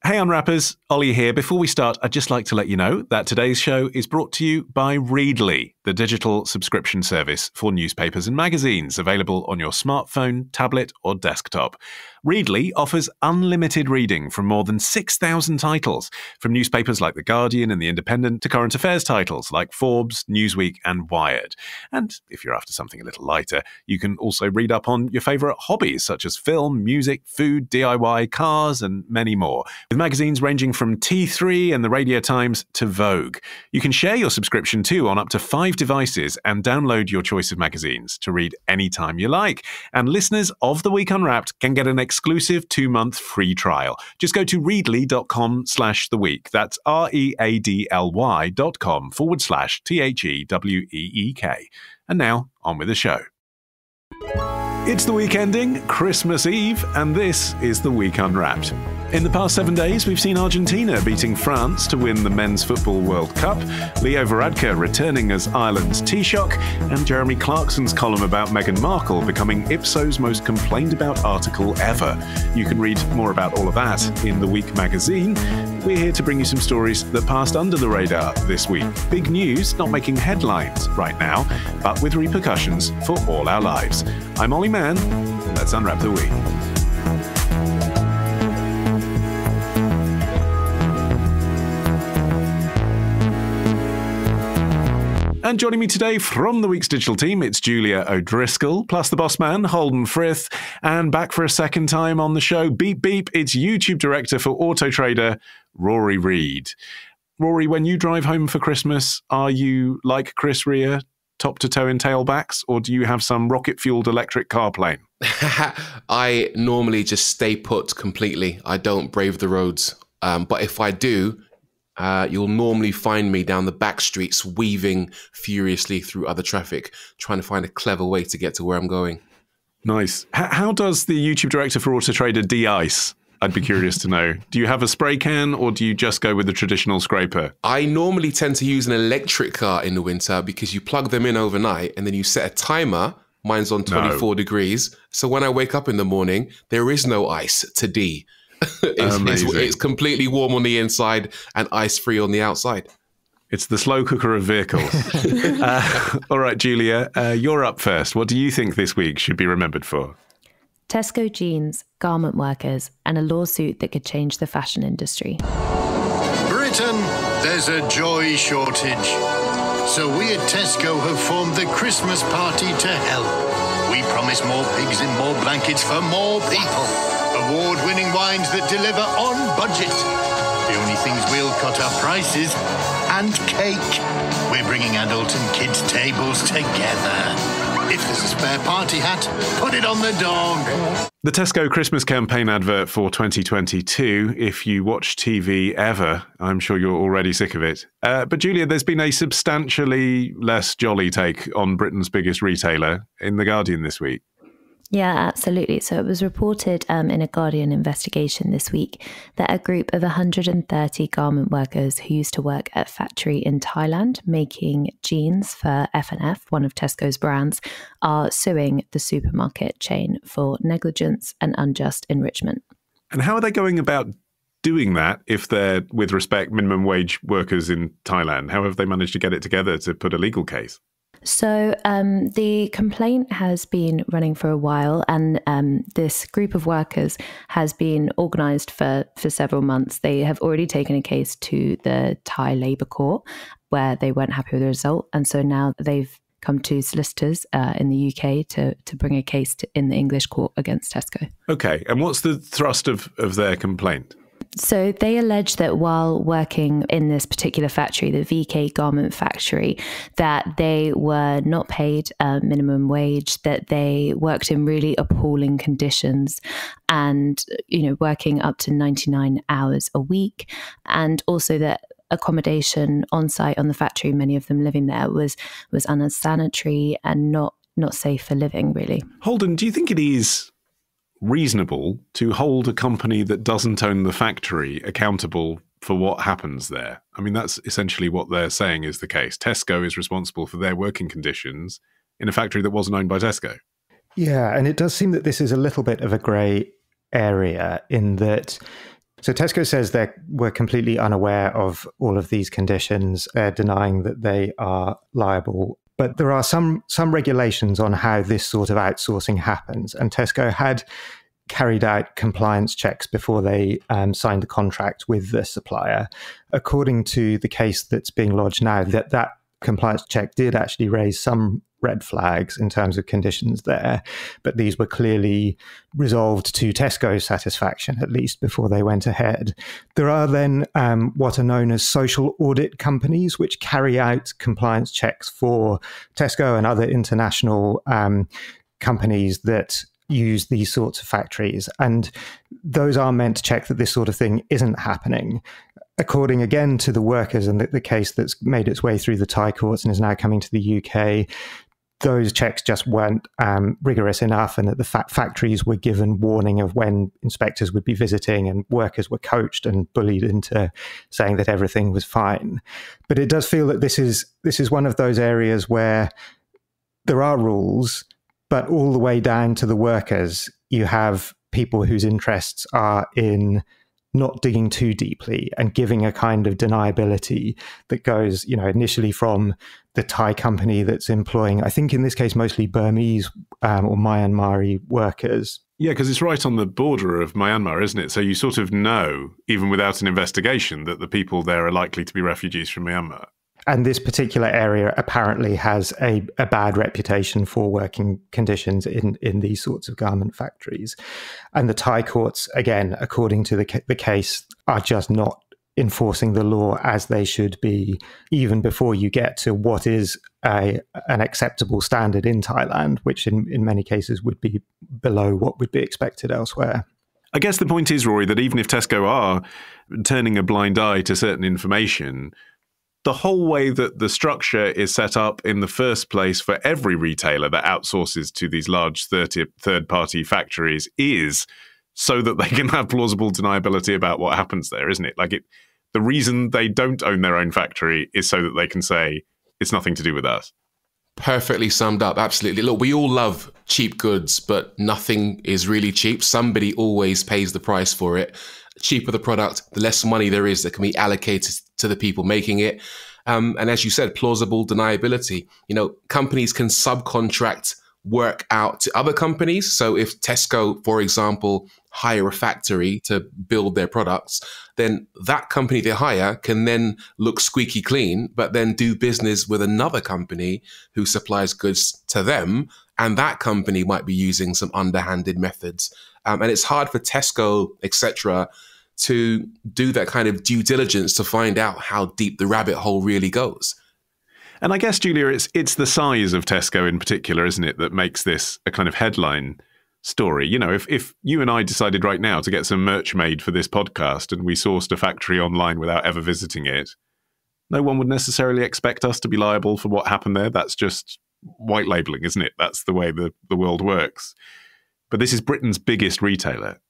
Hey Unwrappers, Ollie here. Before we start, I'd just like to let you know that today's show is brought to you by Readly, the digital subscription service for newspapers and magazines available on your smartphone, tablet or desktop. Readly offers unlimited reading from more than 6,000 titles, from newspapers like The Guardian and The Independent to current affairs titles like Forbes, Newsweek and Wired. And if you're after something a little lighter, you can also read up on your favourite hobbies such as film, music, food, DIY, cars and many more. With magazines ranging from T3 and the Radio Times to Vogue. You can share your subscription too on up to 5 devices and download your choice of magazines to read anytime you like. And listeners of The Week Unwrapped can get an exclusive 2-month free trial. Just go to readly.com/the week. That's readly.com/THEWEEK. And now, on with the show. It's the week ending, Christmas Eve, and this is The Week Unwrapped. In the past 7 days, we've seen Argentina beating France to win the Men's Football World Cup, Leo Varadkar returning as Ireland's Taoiseach, and Jeremy Clarkson's column about Meghan Markle becoming Ipso's most complained about article ever. You can read more about all of that in The Week magazine. We're here to bring you some stories that passed under the radar this week. Big news, not making headlines right now, but with repercussions for all our lives. I'm Olly Mann, and let's unwrap the week. And joining me today from the week's digital team, it's Julia O'Driscoll, plus the boss man, Holden Frith, and back for a second time on the show, beep beep, it's YouTube director for Auto Trader, Rory Reid. Rory, when you drive home for Christmas, are you like Chris Rea, top to toe in tailbacks, or do you have some rocket-fueled electric car plane? I normally just stay put completely. I don't brave the roads. But if I do, you'll normally find me down the back streets, weaving furiously through other traffic, trying to find a clever way to get to where I'm going. Nice. How does the YouTube director for Auto Trader de-ice? I'd be curious to know. Do you have a spray can or do you just go with the traditional scraper? I normally tend to use an electric car in the winter because you plug them in overnight and then you set a timer. Mine's on 24 degrees. So when I wake up in the morning, there is no ice to D. It's completely warm on the inside and ice-free on the outside. It's the slow cooker of vehicles. All right, Julia, you're up first. What do you think this week should be remembered for? Tesco jeans, garment workers, and a lawsuit that could change the fashion industry. Britain, there's a joy shortage. So we at Tesco have formed the Christmas party to help. We promise more pigs in more blankets for more people. Award-winning wines that deliver on budget. The only things we'll cut are prices and cake. We're bringing adult and kids' tables together. If there's a spare party hat, put it on the dog. The Tesco Christmas campaign advert for 2022. If you watch TV ever, I'm sure you're already sick of it. But Julia, there's been a substantially less jolly take on Britain's biggest retailer in The Guardian this week. Yeah, absolutely. So it was reported in a Guardian investigation this week that a group of 130 garment workers who used to work at a factory in Thailand making jeans for F&F, one of Tesco's brands, are suing the supermarket chain for negligence and unjust enrichment. And how are they going about doing that if they're, with respect, minimum wage workers in Thailand? How have they managed to get it together to put a legal case? So the complaint has been running for a while, and this group of workers has been organised for several months. They have already taken a case to the Thai Labour Court where they weren't happy with the result. And so now they've come to solicitors in the UK to bring a case in the English court against Tesco. Okay. And what's the thrust of their complaint? So they allege that while working in this particular factory, the VK garment factory, that they were not paid minimum wage, that they worked in really appalling conditions and, working up to 99 hours a week. And also that accommodation on site on the factory, many of them living there, was unsanitary and not safe for living, really. Holden, do you think it is reasonable to hold a company that doesn't own the factory accountable for what happens there? I mean, that's essentially what they're saying is the case. Tesco is responsible for their working conditions in a factory that wasn't owned by Tesco. Yeah, and it does seem that this is a little bit of a grey area in that So Tesco says they were completely unaware of all of these conditions. They're denying that they are liable. But there are some regulations on how this sort of outsourcing happens. And Tesco had carried out compliance checks before they signed the contract with the supplier. According to the case that's being lodged now, that compliance check did actually raise some red flags in terms of conditions there, but these were clearly resolved to Tesco's satisfaction, at least before they went ahead. There are then what are known as social audit companies, which carry out compliance checks for Tesco and other international companies that use these sorts of factories. And those are meant to check that this sort of thing isn't happening. According again to the workers and the case that's made its way through the Thai courts and is now coming to the UK, those checks just weren't rigorous enough, and that the factories were given warning of when inspectors would be visiting, and workers were coached and bullied into saying that everything was fine. But it does feel that this is one of those areas where there are rules, but all the way down to the workers, you have people whose interests are in not digging too deeply and giving a kind of deniability that goes, initially from the Thai company that's employing, I think in this case, mostly Burmese or Myanmari workers. Yeah, because it's right on the border of Myanmar, isn't it? So you sort of know, even without an investigation, that the people there are likely to be refugees from Myanmar. And this particular area apparently has a bad reputation for working conditions in these sorts of garment factories. And the Thai courts, again, according to the case, are just not enforcing the law as they should be, even before you get to what is an acceptable standard in Thailand, which in many cases would be below what would be expected elsewhere. I guess the point is, Rory, that even if Tesco are turning a blind eye to certain information, the whole way that the structure is set up in the first place for every retailer that outsources to these large third-party factories is so that they can have plausible deniability about what happens there, isn't it? The reason they don't own their own factory is so that they can say, it's nothing to do with us. Perfectly summed up. Absolutely. Look, we all love cheap goods, but nothing is really cheap. Somebody always pays the price for it. Cheaper the product, the less money there is that can be allocated to the people making it. And as you said, plausible deniability. Companies can subcontract work out to other companies. So if Tesco, for example, hire a factory to build their products, then that company they hire can then look squeaky clean, but then do business with another company who supplies goods to them. And that company might be using some underhanded methods. And it's hard for Tesco, etc., to do that kind of due diligence to find out how deep the rabbit hole really goes. And I guess, Julia, it's the size of Tesco in particular, isn't it, that makes this a kind of headline story. If you and I decided right now to get some merch made for this podcast and we sourced a factory online without ever visiting it, no one would necessarily expect us to be liable for what happened there. That's just white labeling, isn't it? That's the way the world works. But this is Britain's biggest retailer.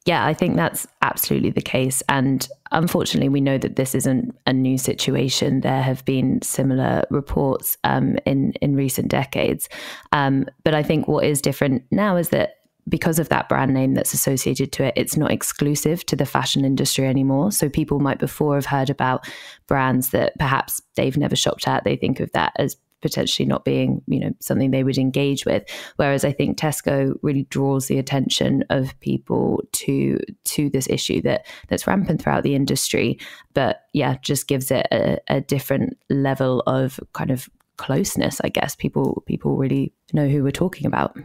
Yeah, I think that's absolutely the case. And unfortunately, we know that this isn't a new situation. There have been similar reports in recent decades. But I think what is different now is that because of that brand name that's associated to it, it's not exclusive to the fashion industry anymore. So people might before have heard about brands that perhaps they've never shopped at. They think of that as potentially not being, something they would engage with. Whereas I think Tesco really draws the attention of people to this issue that's rampant throughout the industry. But yeah, just gives it a different level of kind of closeness, I guess. People really know who we're talking about.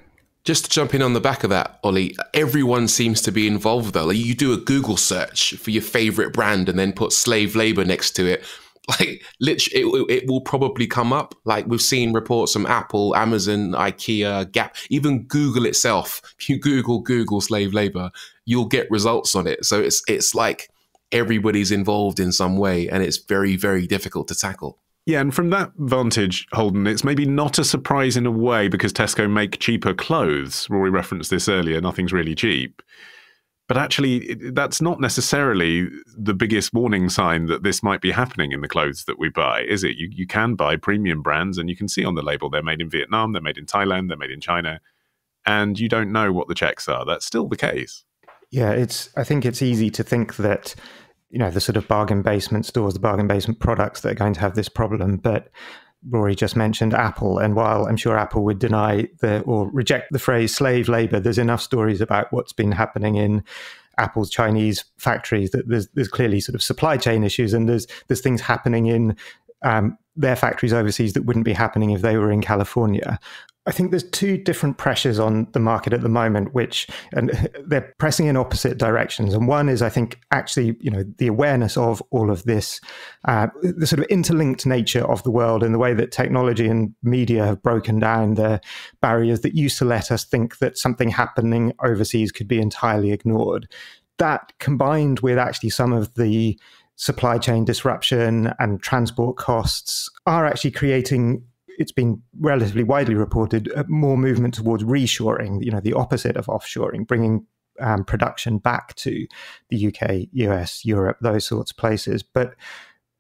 Just to jump in on the back of that, Ollie, everyone seems to be involved though. You do a Google search for your favorite brand and then put slave labor next to it. Literally, it will probably come up. We've seen reports from Apple, Amazon, IKEA, Gap, even Google itself. If you Google slave labor, you'll get results on it. So it's like everybody's involved in some way, and it's very, very difficult to tackle. Yeah, and from that vantage, Holden, it's maybe not a surprise in a way because Tesco make cheaper clothes. Rory referenced this earlier, nothing's really cheap. But actually, that's not necessarily the biggest warning sign that this might be happening in the clothes that we buy, is it? You can buy premium brands and you can see on the label they're made in Vietnam, they're made in Thailand, they're made in China, and you don't know what the checks are. That's still the case. Yeah, I think it's easy to think that, the sort of bargain basement stores, the bargain basement products that are going to have this problem. But Rory just mentioned Apple. And while I'm sure Apple would deny or reject the phrase slave labor, there's enough stories about what's been happening in Apple's Chinese factories that there's clearly sort of supply chain issues, and there's things happening in their factories overseas that wouldn't be happening if they were in California. I think there's two different pressures on the market at the moment, and they're pressing in opposite directions. And one is, I think, actually, the awareness of all of this, the sort of interlinked nature of the world, and the way that technology and media have broken down the barriers that used to let us think that something happening overseas could be entirely ignored. That, combined with actually some of the supply chain disruption and transport costs, are actually creating, it's been relatively widely reported, more movement towards reshoring, the opposite of offshoring, bringing production back to the UK, US, Europe, those sorts of places. But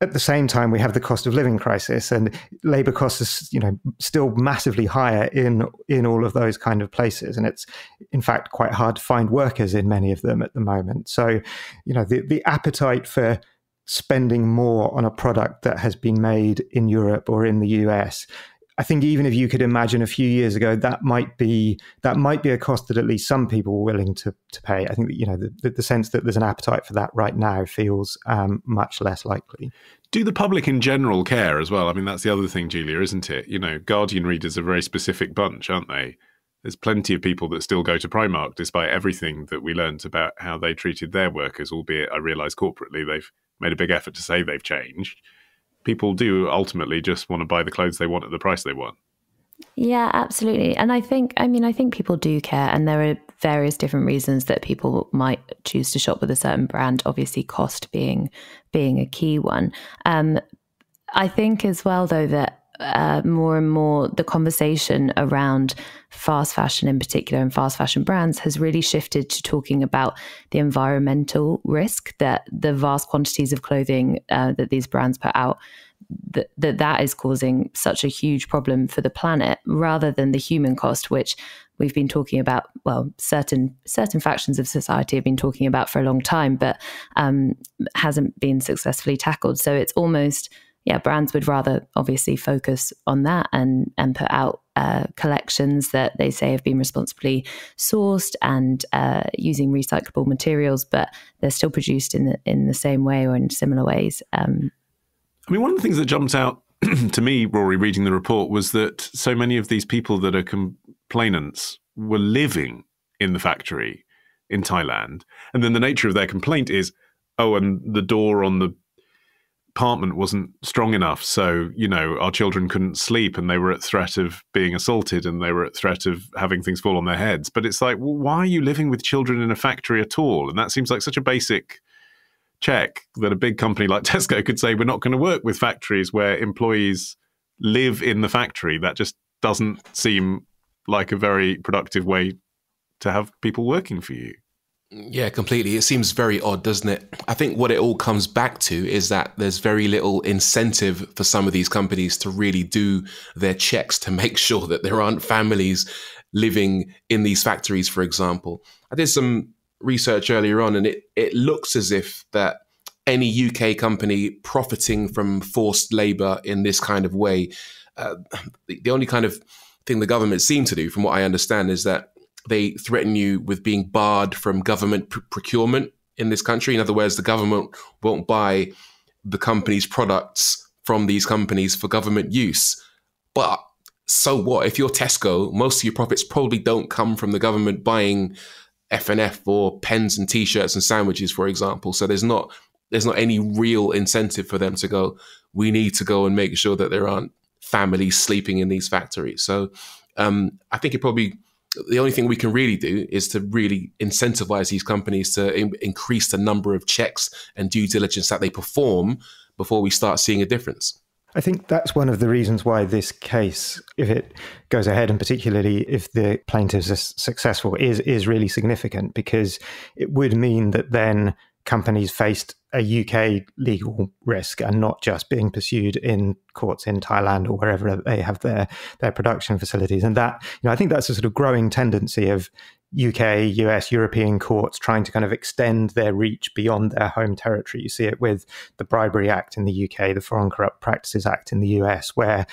at the same time, we have the cost of living crisis, and labor costs are, still massively higher in all of those kind of places. And it's, in fact, quite hard to find workers in many of them at the moment. So, the appetite for spending more on a product that has been made in Europe or in the US, I think even if you could imagine a few years ago, that might be a cost that at least some people were willing to pay. I think that, the sense that there's an appetite for that right now feels much less likely. Do the public in general care as well? I mean, that's the other thing, Julia, isn't it? Guardian readers are a very specific bunch, aren't they? There's plenty of people that still go to Primark, despite everything that we learned about how they treated their workers, albeit I realise corporately they've made a big effort to say they've changed. People do ultimately just want to buy the clothes they want at the price they want. Yeah, absolutely. And I think people do care, and there are various different reasons that people might choose to shop with a certain brand, obviously cost being a key one. I think as well, though, that more and more the conversation around fast fashion in particular and fast fashion brands has really shifted to talking about the environmental risk that the vast quantities of clothing that these brands put out, that is causing such a huge problem for the planet, rather than the human cost, which we've been talking about, well, certain factions of society have been talking about for a long time, but hasn't been successfully tackled. So it's almost, brands would rather obviously focus on that and put out collections that they say have been responsibly sourced and using recyclable materials, but they're still produced in the same way or in similar ways. I mean, one of the things that jumped out to me, Rory, reading the report, was that so many of these people that are complainants were living in the factory in Thailand. And then the nature of their complaint is, and the door on the apartment wasn't strong enough, so our children couldn't sleep, and they were at threat of being assaulted, and they were at threat of having things fall on their heads. But it's like, well, why are you living with children in a factory at all? And that seems like such a basic check that a big company like Tesco could say, we're not going to work with factories where employees live in the factory. That just doesn't seem like a very productive way to have people working for you. Yeah, completely. It seems very odd, doesn't it? I think what it all comes back to is that there's very little incentive for some of these companies to really do their checks to make sure that there aren't families living in these factories, for example. I did some research earlier on, and it looks as if that any UK company profiting from forced labour in this kind of way, the only kind of thing the government seem to do, from what I understand, is that they threaten you with being barred from government procurement in this country. In other words, the government won't buy the company's products from these companies for government use. But so what? If you're Tesco, most of your profits probably don't come from the government buying F&F or pens and T-shirts and sandwiches, for example. So there's not any real incentive for them to go, we need to go and make sure that there aren't families sleeping in these factories. So I think the only thing we can really do is to really incentivize these companies to increase the number of checks and due diligence that they perform before we start seeing a difference. I think that's one of the reasons why this case, if it goes ahead, and particularly if the plaintiffs are successful, is really significant, because it would mean that then companies faced a UK legal risk and not just being pursued in courts in Thailand or wherever they have their production facilities. And that, I think that's a sort of growing tendency of UK, US, European courts trying to kind of extend their reach beyond their home territory. You see it with the Bribery Act in the UK, the Foreign Corrupt Practices Act in the US, where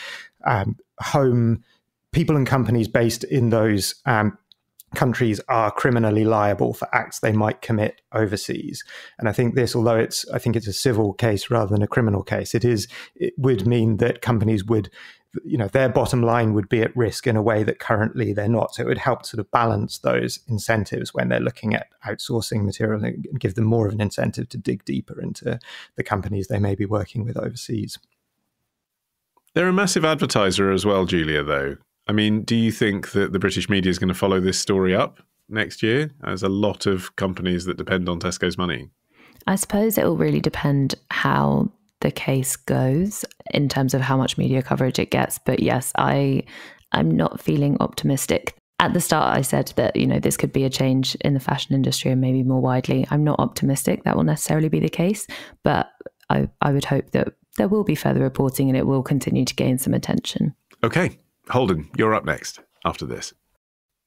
home people and companies based in those countries are criminally liable for acts they might commit overseas. And I think this, although I think it's a civil case rather than a criminal case, it would mean that companies would, their bottom line would be at risk in a way that currently they're not. So it would help sort of balance those incentives when they're looking at outsourcing material and give them more of an incentive to dig deeper into the companies they may be working with overseas. They're a massive advertiser as well, Julia, though. I mean, do you think that the British media is going to follow this story up next year? There's a lot of companies that depend on Tesco's money. I suppose it will really depend how the case goes in terms of how much media coverage it gets. But yes, I'm not feeling optimistic. At the start, I said that, this could be a change in the fashion industry and maybe more widely. I'm not optimistic that will necessarily be the case, but I would hope that there will be further reporting and it will continue to gain some attention. Okay. Holden, you're up next after this.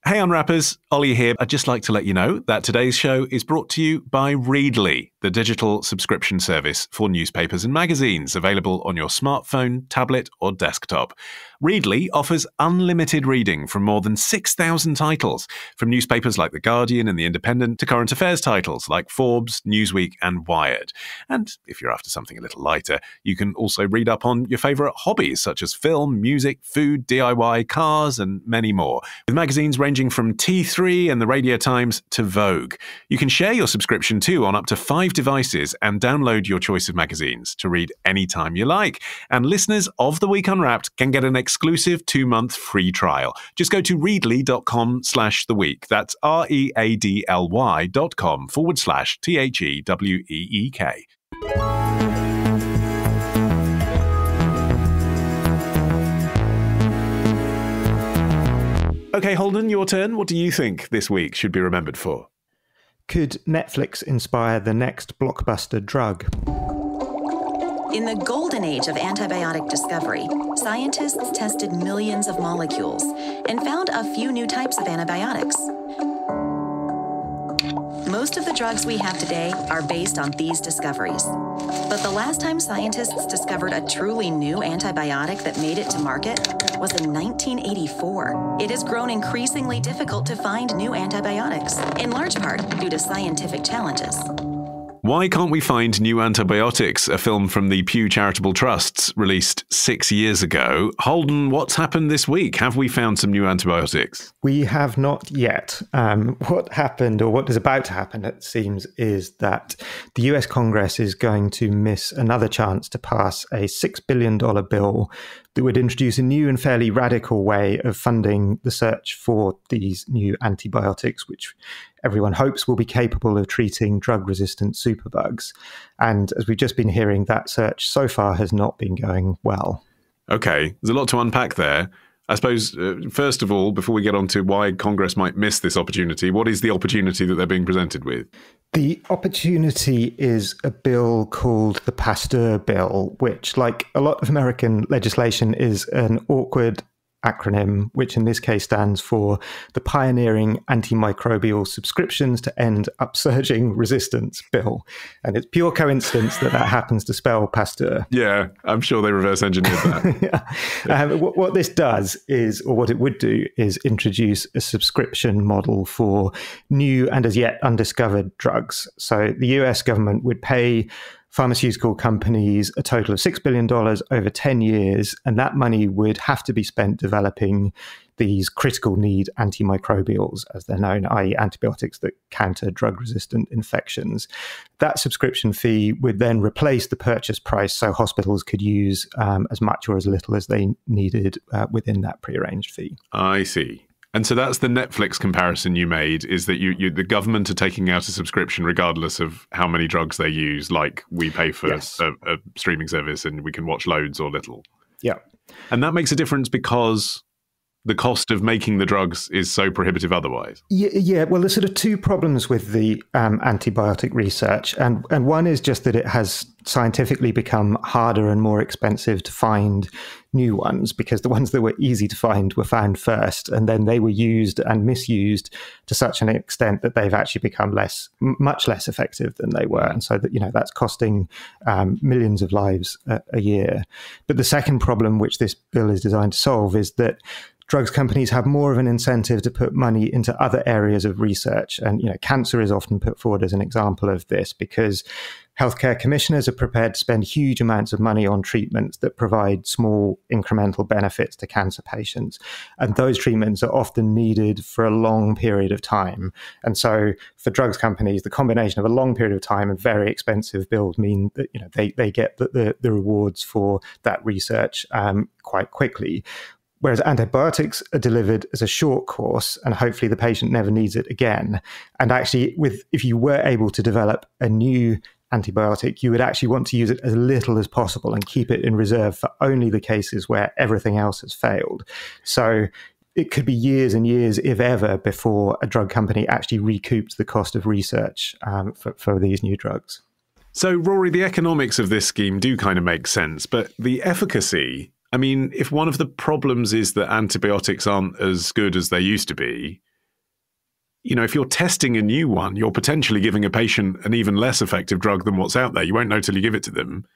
Hey, Unwrappers, Olly here. I'd just like to let you know that today's show is brought to you by Reidly, the digital subscription service for newspapers and magazines, available on your smartphone, tablet, or desktop. Reidly offers unlimited reading from more than 6,000 titles, from newspapers like The Guardian and The Independent to current affairs titles like Forbes, Newsweek, and Wired. And if you're after something a little lighter, you can also read up on your favourite hobbies such as film, music, food, DIY, cars, and many more, with magazines ranging from T3 and the Radio Times to Vogue. You can share your subscription too on up to 5 devices and download your choice of magazines to read anytime you like. And listeners of The Week Unwrapped can get an exclusive 2-month free trial. Just go to readly.com/theweek. That's readly.com/THEWEEK. Okay, Holden, your turn. What do you think this week should be remembered for? Could Netflix inspire the next blockbuster drug? In the golden age of antibiotic discovery, scientists tested millions of molecules and found a few new types of antibiotics. Most of the drugs we have today are based on these discoveries. But the last time scientists discovered a truly new antibiotic that made it to market was in 1984. It has grown increasingly difficult to find new antibiotics, in large part due to scientific challenges. Why Can't We Find New Antibiotics? A film from the Pew Charitable Trusts released 6 years ago. Holden, what's happened this week? Have we found some new antibiotics? We have not yet. What happened, or what is about to happen, it seems, is that the US Congress is going to miss another chance to pass a $6 billion bill that would introduce a new and fairly radical way of funding the search for these new antibiotics, which everyone hopes will be capable of treating drug-resistant superbugs. And as we've just been hearing, that search so far has not been going well. Okay, there's a lot to unpack there. I suppose, first of all, before we get on to why Congress might miss this opportunity, what is the opportunity that they're being presented with? The opportunity is a bill called the Pasteur Bill, which, like a lot of American legislation, is an awkward acronym, which in this case stands for the Pioneering Antimicrobial Subscriptions to End Upsurging Resistance Bill. And it's pure coincidence that happens to spell Pasteur. Yeah, I'm sure they reverse engineered that. Yeah. What this does is, or what it would do, is introduce a subscription model for new and as yet undiscovered drugs. So the US government would pay pharmaceutical companies a total of $6 billion over 10 years, and that money would have to be spent developing these critical need antimicrobials, as they're known, i.e. antibiotics that counter drug-resistant infections. That subscription fee would then replace the purchase price, so hospitals could use as much or as little as they needed within that prearranged fee. I see. And so that's the Netflix comparison you made, is that the government are taking out a subscription regardless of how many drugs they use, like we pay for a streaming service and we can watch loads or little. Yeah. And that makes a difference because the cost of making the drugs is so prohibitive otherwise. Yeah. Well, there's sort of two problems with the antibiotic research. And one is just that it has scientifically become harder and more expensive to find new ones, because the ones that were easy to find were found first, and then they were used and misused to such an extent that they've actually become much less effective than they were. And so that, that's costing millions of lives a year. But the second problem which this bill is designed to solve is that drugs companies have more of an incentive to put money into other areas of research. And, cancer is often put forward as an example of this, because healthcare commissioners are prepared to spend huge amounts of money on treatments that provide small incremental benefits to cancer patients. And those treatments are often needed for a long period of time. And so for drugs companies, the combination of a long period of time and very expensive bills mean that, they get the rewards for that research quite quickly. Whereas antibiotics are delivered as a short course, and hopefully the patient never needs it again. And actually, if you were able to develop a new antibiotic, you would actually want to use it as little as possible and keep it in reserve for only the cases where everything else has failed. So it could be years and years, if ever, before a drug company actually recouped the cost of research for these new drugs. So, Rory, the economics of this scheme do kind of make sense, but the efficacy... I mean, if one of the problems is that antibiotics aren't as good as they used to be, if you're testing a new one, you're potentially giving a patient an even less effective drug than what's out there. You won't know till you give it to them.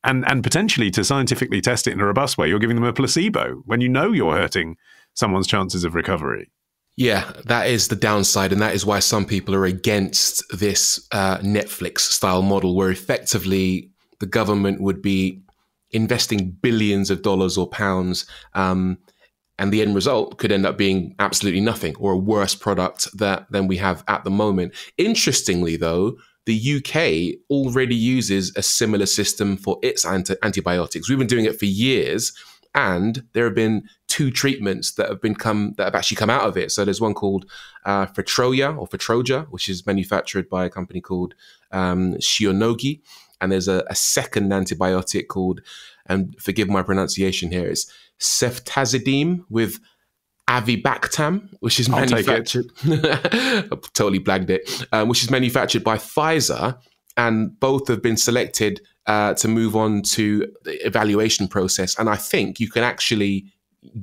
And potentially, to scientifically test it in a robust way, you're giving them a placebo when you're hurting someone's chances of recovery. Yeah, that is the downside. And that is why some people are against this Netflix-style model, where effectively the government would be investing billions of dollars or pounds, and the end result could end up being absolutely nothing, or a worse product than we have at the moment. Interestingly, though, the UK already uses a similar system for its antibiotics. We've been doing it for years, and there have been 2 treatments that have actually come out of it. So there's one called Fitroja, which is manufactured by a company called Shionogi. And there's a second antibiotic called, and forgive my pronunciation here, it's ceftazidime with avibactam, which is manufactured. I totally blagged it. Which is manufactured by Pfizer, and both have been selected to move on to the evaluation process. And I think you can actually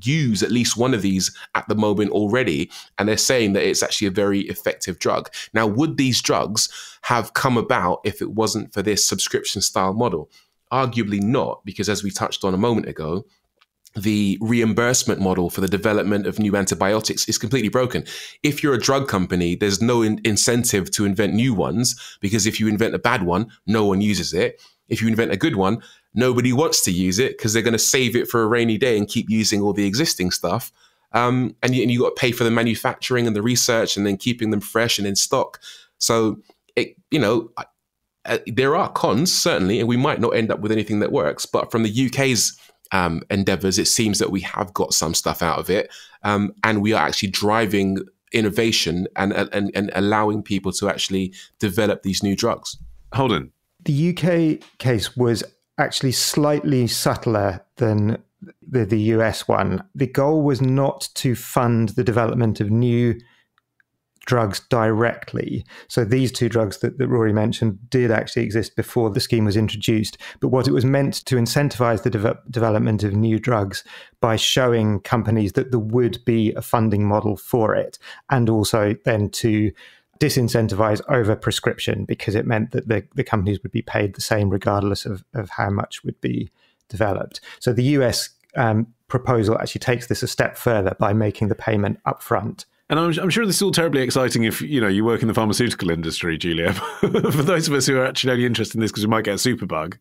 use at least one of these at the moment already, and they're saying that it's actually a very effective drug. Now, would these drugs have come about if it wasn't for this subscription style model? Arguably not, because as we touched on a moment ago, the reimbursement model for the development of new antibiotics is completely broken. If you're a drug company, there's no incentive to invent new ones, because if you invent a bad one, no one uses it. If you invent a good one, nobody wants to use it because they're going to save it for a rainy day and keep using all the existing stuff. And you got to pay for the manufacturing and the research and then keeping them fresh and in stock. So, there are cons, certainly, and we might not end up with anything that works. But from the UK's endeavours, it seems that we have got some stuff out of it. And we are actually driving innovation and allowing people to actually develop these new drugs. Holden. The UK case was actually slightly subtler than the US one. The goal was not to fund the development of new drugs directly. So these 2 drugs that Rory mentioned did actually exist before the scheme was introduced. But what it was meant to incentivize the development of new drugs by showing companies that there would be a funding model for it, and also then to disincentivize over-prescription, because it meant that the companies would be paid the same regardless of how much would be developed. So the US proposal actually takes this a step further by making the payment upfront. And I'm sure this is all terribly exciting if, you work in the pharmaceutical industry, Julia. For those of us who are actually only interested in this because we might get a superbug,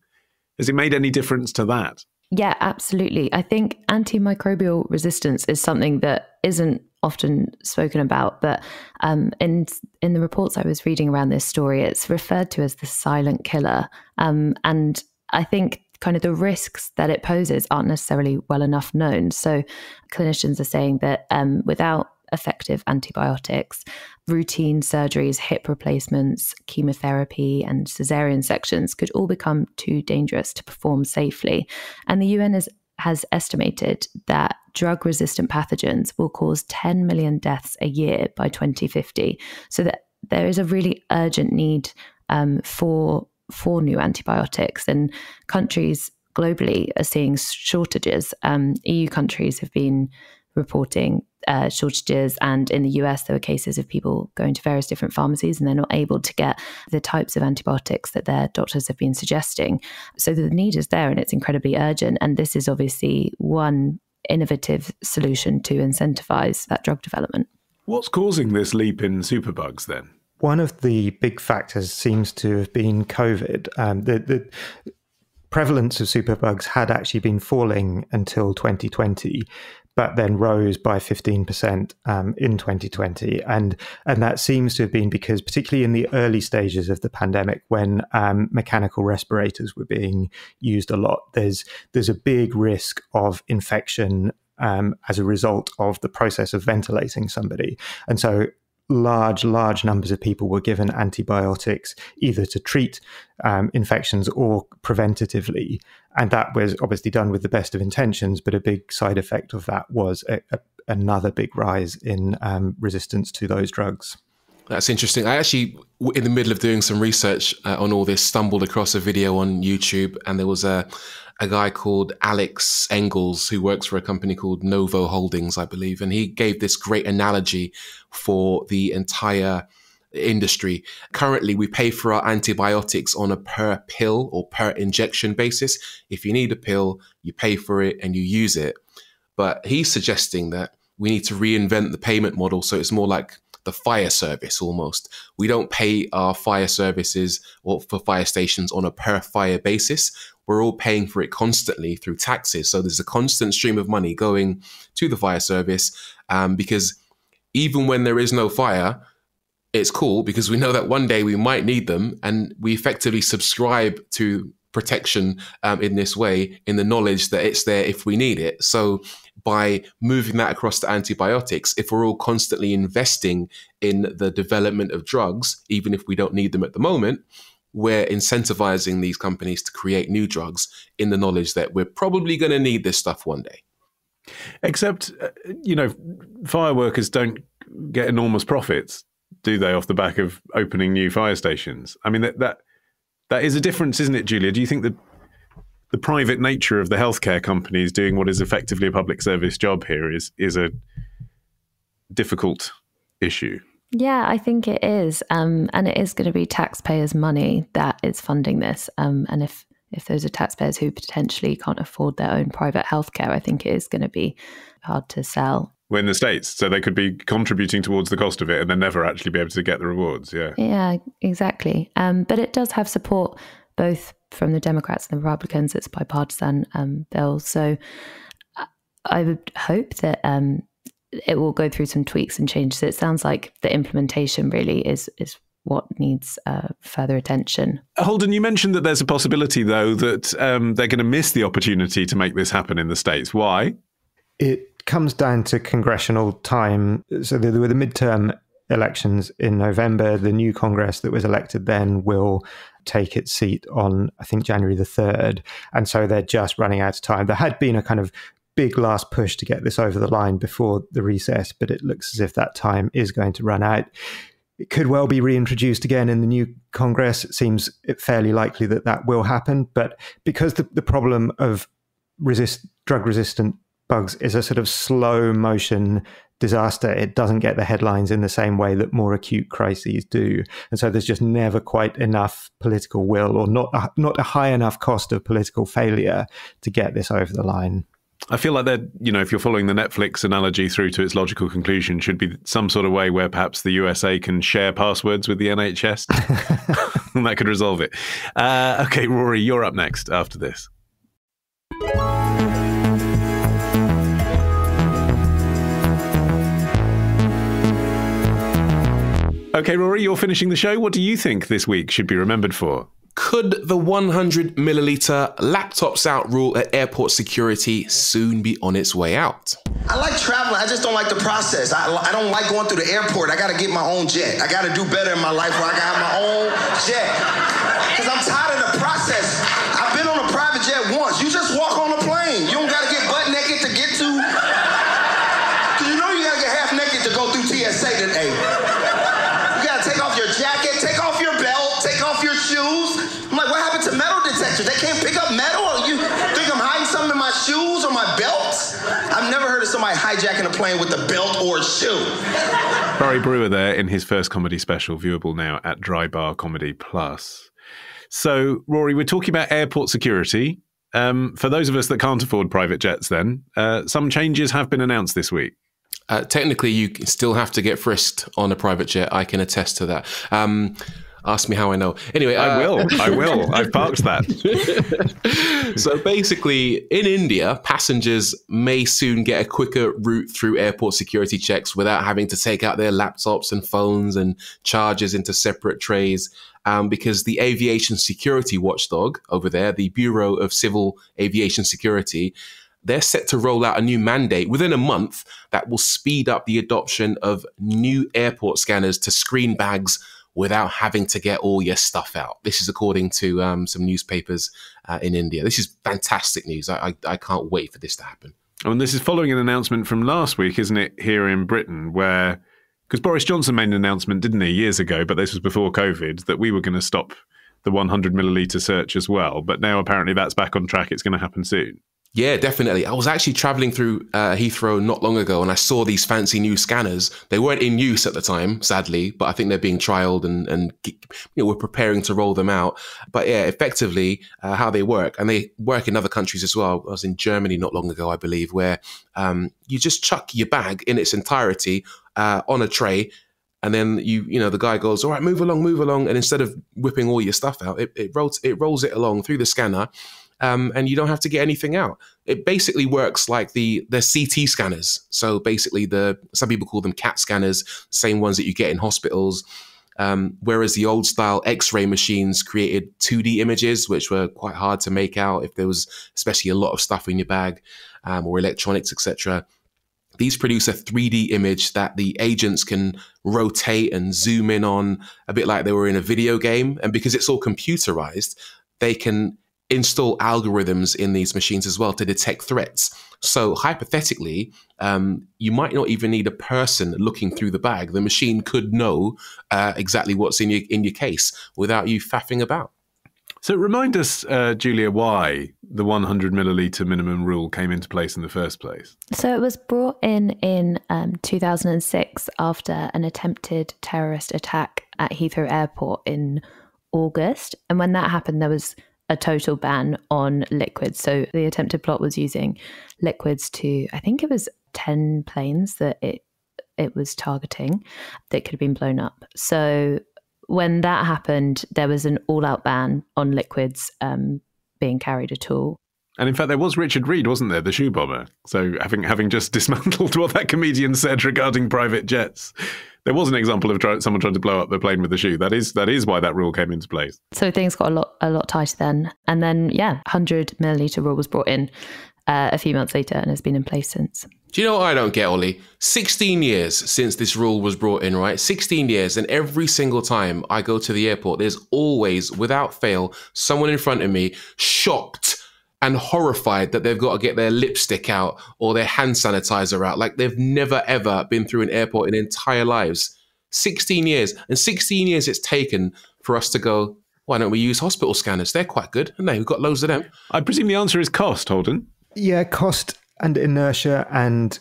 has it made any difference to that? Yeah, absolutely. I think antimicrobial resistance is something that isn't often spoken about, but in the reports I was reading around this story, it's referred to as the silent killer. And I think kind of the risks that it poses aren't necessarily well enough known. So clinicians are saying that without effective antibiotics, routine surgeries, hip replacements, chemotherapy, and cesarean sections could all become too dangerous to perform safely. And the UN has estimated that drug-resistant pathogens will cause 10 million deaths a year by 2050. So that there is a really urgent need for for new antibiotics, and countries globally are seeing shortages. EU countries have been reporting shortages, and in the US there were cases of people going to various different pharmacies and they're not able to get the types of antibiotics that their doctors have been suggesting. So the need is there and it's incredibly urgent, and this is obviously one innovative solution to incentivize that drug development. What's causing this leap in superbugs then? One of the big factors seems to have been COVID. The prevalence of superbugs had actually been falling until 2020, but then rose by 15% in 2020. And that seems to have been because, particularly in the early stages of the pandemic, when mechanical respirators were being used a lot, there's a big risk of infection as a result of the process of ventilating somebody. And so large numbers of people were given antibiotics either to treat infections or preventatively. And that was obviously done with the best of intentions, but a big side effect of that was another big rise in resistance to those drugs. That's interesting. I actually, in the middle of doing some research on all this, stumbled across a video on YouTube, and there was a guy called Alex Engels who works for a company called Novo Holdings, I believe, and he gave this great analogy for the entire industry. Currently, we pay for our antibiotics on a per pill or per injection basis. If you need a pill, you pay for it and you use it. But he's suggesting that we need to reinvent the payment model so it's more like the fire service almost. We don't pay our fire services or for fire stations on a per fire basis. We're all paying for it constantly through taxes. So there's a constant stream of money going to the fire service because even when there is no fire, it's cool because we know that one day we might need them, and we effectively subscribe to protection in this way, in the knowledge that it's there if we need it. So by moving that across to antibiotics, if we're all constantly investing in the development of drugs, even if we don't need them at the moment, we're incentivizing these companies to create new drugs in the knowledge that we're probably going to need this stuff one day. Except, fire workers don't get enormous profits, do they, off the back of opening new fire stations? I mean, that is a difference, isn't it, Julia? Do you think that the private nature of the healthcare companies doing what is effectively a public service job here is a difficult issue? Yeah, I think it is. And it is going to be taxpayers' money that is funding this. And if those are taxpayers who potentially can't afford their own private healthcare, I think it is going to be hard to sell. Well, in the States, so they could be contributing towards the cost of it and then never actually be able to get the rewards. Yeah, exactly. But it does have support both from the Democrats and the Republicans. It's a bipartisan bill. So I would hope that it will go through some tweaks and changes. It sounds like the implementation really is what needs further attention. Holden, you mentioned that there's a possibility, though, that they're going to miss the opportunity to make this happen in the States. Why? It comes down to congressional time. So there were the midterm elections in November. The new Congress that was elected then will take its seat on, I think, January the 3rd. And so they're just running out of time. There had been a kind of big last push to get this over the line before the recess, but it looks as if that time is going to run out. It could well be reintroduced again in the new Congress. It seems fairly likely that that will happen. But because the problem of drug-resistant bugs is a sort of slow motion disaster, it doesn't get the headlines in the same way that more acute crises do. And so there's just never quite enough political will, or not a high enough cost of political failure to get this over the line. I feel like that, if you're following the Netflix analogy through to its logical conclusion, should be some sort of way where perhaps the USA can share passwords with the NHS. And that could resolve it. Okay, Rory, you're up next after this. Okay, Rory, you're finishing the show. What do you think this week should be remembered for? Could the 100 milliliter laptops out rule at airport security soon be on its way out? I like traveling. I just don't like the process. I don't like going through the airport. I got to get my own jet. I got to do better in my life where I can have my own jet. Because I'm tired of the process. I've been on a private jet once. You just walk on a plane. You don't got to get butt naked to get to. Because you got to get half naked to go through TSA today. You got to take off your jacket, take off your belt, take off your shoes. I'm bastards. They can't pick up metal. You think I'm hiding something in my shoes or my belt? I've never heard of somebody hijacking a plane with a belt or a shoe. Rory Brewer there in his first comedy special, viewable now at Dry Bar Comedy Plus. So, Rory, we're talking about airport security. For those of us that can't afford private jets then, some changes have been announced this week. Technically, you still have to get frisked on a private jet. I can attest to that. Ask me how I know. Anyway, I will. I've parked that. So basically, in India, passengers may soon get a quicker route through airport security checks without having to take out their laptops and phones and chargers into separate trays. Because the aviation security watchdog over there, the Bureau of Civil Aviation Security, they're set to roll out a new mandate within a month that will speed up the adoption of new airport scanners to screen bags without having to get all your stuff out. This is according to some newspapers in India. This is fantastic news. I can't wait for this to happen. And this is following an announcement from last week, isn't it, here in Britain, where, because Boris Johnson made an announcement, didn't he, years ago, but this was before COVID, that we were going to stop the 100 milliliter search as well. But now apparently that's back on track. It's going to happen soon. Yeah, definitely. I was actually traveling through Heathrow not long ago and I saw these fancy new scanners. They weren't in use at the time, sadly, but I think they're being trialed and we're preparing to roll them out. But yeah, effectively how they work, and they work in other countries as well. I was in Germany not long ago, I believe, where you just chuck your bag in its entirety on a tray. And then the guy goes, all right, move along. And instead of whipping all your stuff out, it rolls it along through the scanner. And you don't have to get anything out. It basically works like the CT scanners. So basically, some people call them CAT scanners, same ones that you get in hospitals. Whereas the old style X-ray machines created 2D images, which were quite hard to make out if there was especially a lot of stuff in your bag or electronics, etc. These produce a 3D image that the agents can rotate and zoom in on, a bit like they were in a video game. And because it's all computerized, they can install algorithms in these machines as well to detect threats. So hypothetically, you might not even need a person looking through the bag. The machine could know exactly what's in your case without you faffing about. So remind us, Julia, why the 100 milliliter minimum rule came into place in the first place. So it was brought in 2006 after an attempted terrorist attack at Heathrow Airport in August. And when that happened, there was a total ban on liquids. So the attempted plot was using liquids to, I think it was 10 planes that it was targeting that could have been blown up. So when that happened, there was an all-out ban on liquids being carried at all. And in fact, there was Richard Reid, wasn't there, the shoe bomber? So having just dismantled what that comedian said regarding private jets, there was an example of someone trying to blow up the plane with the shoe. That is why that rule came into place. So things got a lot tighter then. And then, 100 milliliter rule was brought in a few months later and has been in place since. Do you know what I don't get, Ollie? 16 years since this rule was brought in, right? 16 years. And every single time I go to the airport, there's always, without fail, someone in front of me shocked and horrified that they've got to get their lipstick out or their hand sanitizer out. Like they've never, ever been through an airport in their entire lives. 16 years. And 16 years it's taken for us to go, why don't we use hospital scanners? They're quite good, and we've got loads of them. I presume the answer is cost, Holden. Yeah, cost and inertia, and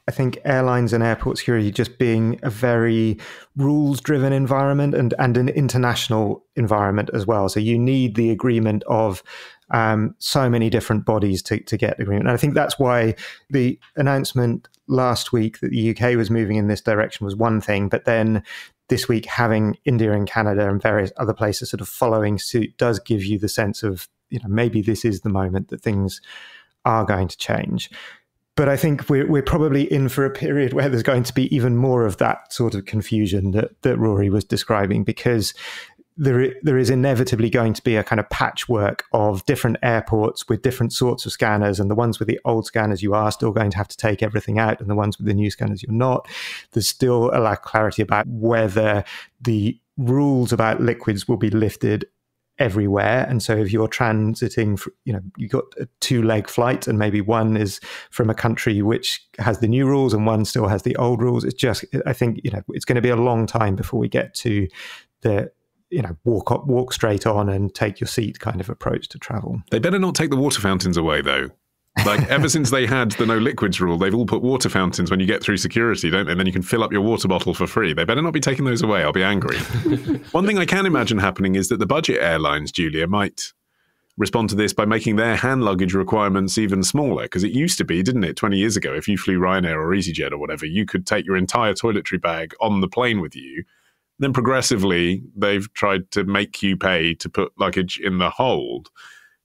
I think airlines and airport security just being a very rules-driven environment and an international environment as well. So you need the agreement of so many different bodies to get agreement. And I think that's why the announcement last week that the UK was moving in this direction was one thing, but then this week having India and Canada and various other places sort of following suit does give you the sense of, maybe this is the moment that things are going to change. But I think we're probably in for a period where there's going to be even more of that sort of confusion that Rory was describing, because there is inevitably going to be a kind of patchwork of different airports with different sorts of scanners, and the ones with the old scanners you are still going to have to take everything out, and the ones with the new scanners you're not. There's still a lack of clarity about whether the rules about liquids will be lifted everywhere. And so if you're transiting, you've got a 2-leg flight and maybe one is from a country which has the new rules and one still has the old rules. It's just, I think, it's going to be a long time before we get to the walk straight on and take your seat kind of approach to travel. They better not take the water fountains away, though. Like, ever since they had the no liquids rule, they've all put water fountains when you get through security, don't they? And then you can fill up your water bottle for free. They better not be taking those away. I'll be angry. One thing I can imagine happening is that the budget airlines, Julia, might respond to this by making their hand luggage requirements even smaller. Because it used to be, didn't it, 20 years ago, if you flew Ryanair or EasyJet or whatever, you could take your entire toiletry bag on the plane with you. Then progressively, they've tried to make you pay to put luggage in the hold.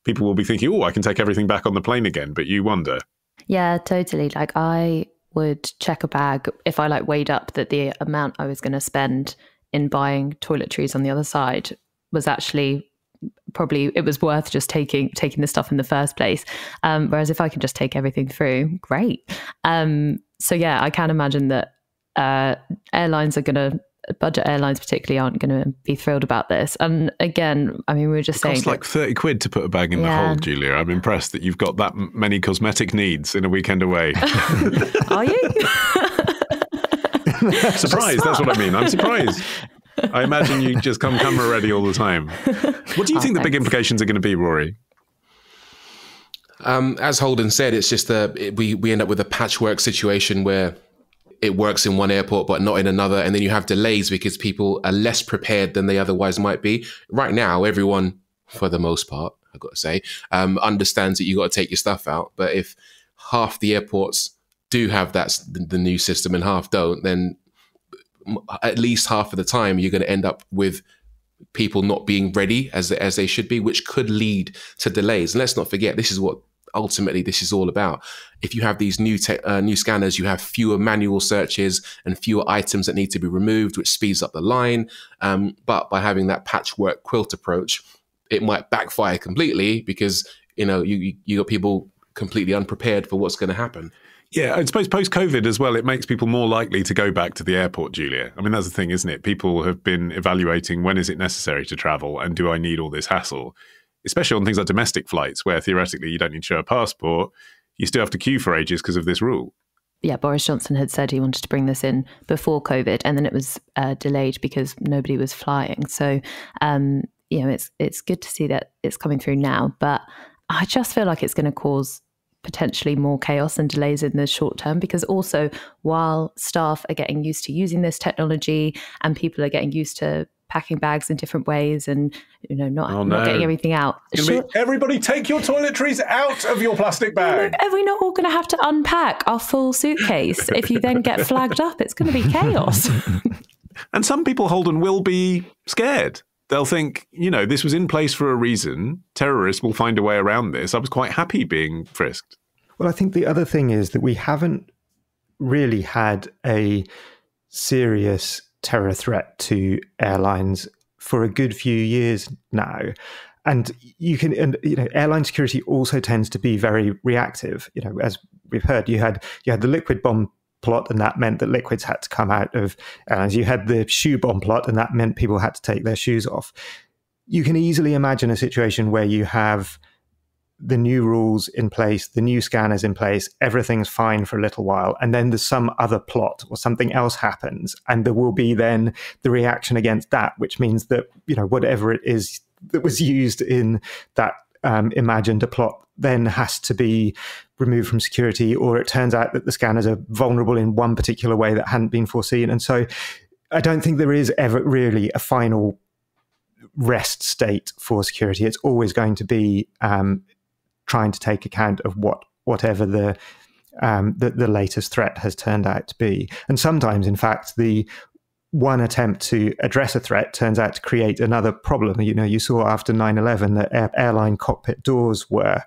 People will be thinking, oh, I can take everything back on the plane again, but you wonder. Yeah, totally. Like, I would check a bag if I weighed up that the amount I was going to spend in buying toiletries on the other side was actually probably, it was worth just taking the stuff in the first place. Whereas if I can just take everything through, great. So yeah, I can imagine that budget airlines particularly aren't going to be thrilled about this. And again, I mean, we were just saying... It costs like 30 quid to put a bag in the hold, Julia. I'm impressed that you've got that many cosmetic needs in a weekend away. Are you? Surprised, that's what I mean. I'm surprised. I imagine you just come camera ready all the time. What do you think the big implications are going to be, Rory? As Holden said, it's just we end up with a patchwork situation where it works in one airport but not in another, and then you have delays because people are less prepared than they otherwise might be. Right now, everyone, for the most part, I've got to say, understands that you got to take your stuff out. But if half the airports do have the new system and half don't, then at least half of the time you're going to end up with people not being ready as they should be, which could lead to delays. And let's not forget, this is what ultimately this is all about. If you have these new scanners, you have fewer manual searches and fewer items that need to be removed, which speeds up the line. But by having that patchwork quilt approach, it might backfire completely because you got people completely unprepared for what's going to happen. Yeah, I suppose post-COVID as well, it makes people more likely to go back to the airport, Julia. I mean, that's the thing, isn't it? People have been evaluating, when is it necessary to travel and do I need all this hassle? Especially on things like domestic flights, where theoretically you don't need to show a passport. You still have to queue for ages because of this rule. Yeah, Boris Johnson had said he wanted to bring this in before COVID, and then it was delayed because nobody was flying. So, it's good to see that it's coming through now. But I just feel like it's going to cause potentially more chaos and delays in the short term, because also while staff are getting used to using this technology and people are getting used to packing bags in different ways and not getting everything out. Everybody take your toiletries out of your plastic bag. Are we not all going to have to unpack our full suitcase? If you then get flagged up, it's going to be chaos. And some people, Holden, will be scared. They'll think, this was in place for a reason. Terrorists will find a way around this. I was quite happy being frisked. Well, I think the other thing is that we haven't really had a serious terror threat to airlines for a good few years now. And airline security also tends to be very reactive. As we've heard, you had the liquid bomb plot, and that meant that liquids had to come out of airlines. You had the shoe bomb plot, and that meant people had to take their shoes off. You can easily imagine a situation where you have the new rules in place, the new scanners in place, everything's fine for a little while, and then there's some other plot or something else happens, and there will be then the reaction against that, which means that whatever it is that was used in that imagined plot then has to be removed from security, or it turns out that the scanners are vulnerable in one particular way that hadn't been foreseen. And so I don't think there is ever really a final rest state for security. It's always going to be trying to take account of whatever the latest threat has turned out to be. And sometimes, in fact, the one attempt to address a threat turns out to create another problem. You saw after 9/11 that airline cockpit doors were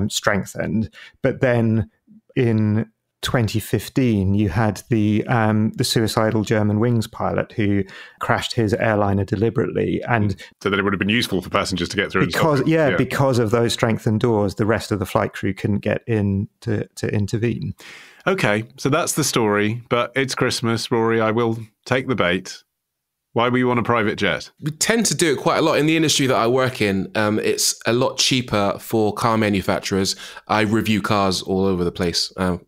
strengthened, but then in 2015 you had the suicidal Germanwings pilot who crashed his airliner deliberately, and so that it would have been useful for passengers to get through. Because of those strengthened doors, the rest of the flight crew couldn't get in to intervene. Okay, so that's the story, but it's Christmas, Rory. I will take the bait. Why were you on a private jet? We tend to do it quite a lot in the industry that I work in. It's a lot cheaper for car manufacturers. I review cars all over the place. I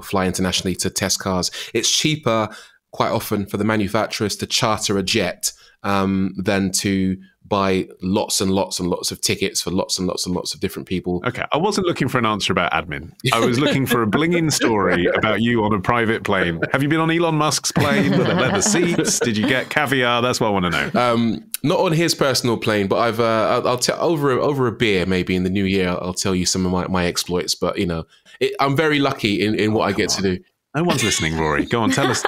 fly internationally to test cars. It's cheaper quite often for the manufacturers to charter a jet than to buy lots and lots and lots of tickets for lots and lots and lots of different people. Okay, I wasn't looking for an answer about admin. I was looking for a blinging story about you on a private plane. Have you been on Elon Musk's plane with the leather seats? Did you get caviar? That's what I want to know. Not on his personal plane, but I'll tell over a beer maybe in the new year. I'll tell you some of my exploits. But I'm very lucky in what I get to do. No one's listening, Rory. Go on, tell us.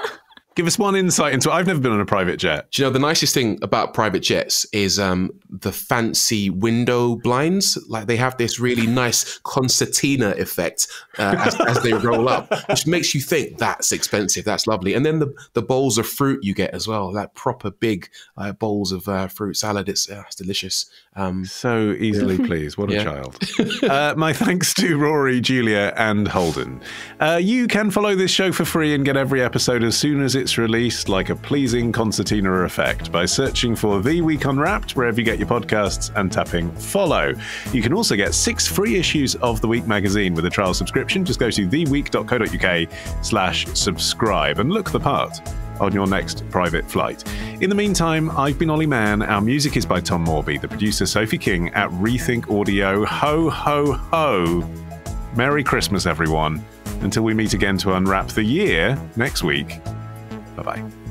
Give us one insight into it. I've never been on a private jet. Do you know, the nicest thing about private jets is the fancy window blinds. Like, they have this really nice concertina effect as they roll up, which makes you think that's expensive, that's lovely. And then the bowls of fruit you get as well, like proper big bowls of fruit salad. It's delicious. So easily pleased. What a child. My thanks to Rory, Julia, and Holden. You can follow this show for free and get every episode as soon as it's released, like a pleasing concertina effect, by searching for The Week Unwrapped wherever you get your podcasts and tapping follow. You can also get 6 free issues of The Week magazine with a trial subscription. Just go to theweek.co.uk/subscribe and look the part on your next private flight. In the meantime, I've been Olly Mann. Our music is by Tom Morby, the producer Sophie King at Rethink Audio. Ho, ho, ho. Merry Christmas, everyone. Until we meet again to unwrap the year next week. Bye-bye.